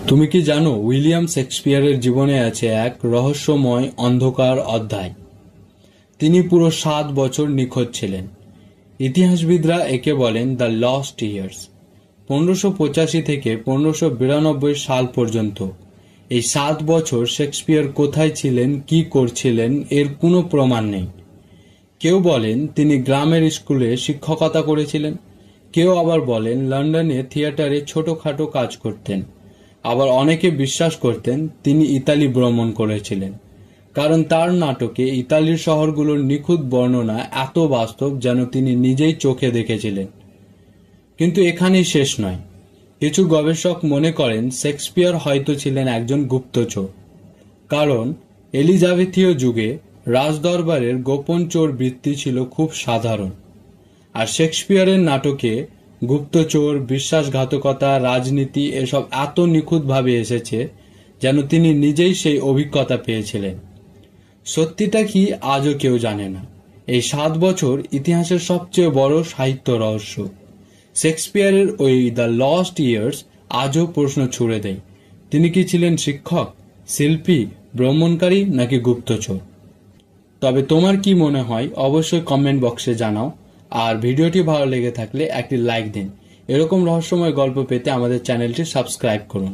তুমি কি জানো উইলিয়াম শেক্সপিয়ারের জীবনে আছে এক রহস্যময় অন্ধকার অধ্যায়। তিনি পুরো 7 বছর নিখোঁজ ছিলেন। ইতিহাসবিদরা একে বলেন দ্য লস্ট ইয়ার্স। 1585 থেকে 1592 সাল পর্যন্ত এই 7 বছর শেক্সপিয়ার কোথায় ছিলেন, কি করছিলেন এর কোনো প্রমাণ নেই। কেউ বলেন তিনি গ্রামের স্কুলে শিক্ষকতা করেছিলেন, কেউ আবার বলেন লন্ডনে থিয়েটারে ছোটখাটো কাজ করতেন, আবার অনেকে বিশ্বাস করতেন তিনি ইতালি ভ্রমণ করেছিলেন, কারণ তার নাটকে ইতালির শহরগুলোর নিখুঁত বর্ণনা এত বাস্তব যেন তিনি নিজেই চোখে দেখেছিলেন। কিন্তু এখানেই শেষ নয়। কিছু গবেষক মনে করেন শেক্সপিয়ার হয়তো ছিলেন একজন গুপ্তচর, কারণ এলিজাবেথীয় যুগে রাজদরবারের গোপন চোর বৃত্তি ছিল খুব সাধারণ। আর শেক্সপিয়ারের নাটকে গুপ্তচর, বিশ্বাসঘাতকতা, রাজনীতি এসব এত নিখুঁতভাবে এসেছে যেন তিনি নিজেই সেই অভিজ্ঞতা পেয়েছিলেন। সত্যিটা কি আজও কেউ জানে না। এই 7 বছর ইতিহাসের সবচেয়ে বড় সাহিত্য রহস্য। শেক্সপিয়ারের ওই দ্য লস্ট ইয়ার্স আজও প্রশ্ন ছুড়ে দেয়, তিনি কি ছিলেন শিক্ষক, শিল্পী, ভ্রমণকারী নাকি গুপ্তচর? তবে তোমার কি মনে হয় অবশ্যই কমেন্ট বক্সে জানাও। আর ভিডিওটি ভালো লেগে থাকলে একটি লাইক দিন। এরকম রহস্যময় গল্প পেতে আমাদের চ্যানেলটি সাবস্ক্রাইব করুন।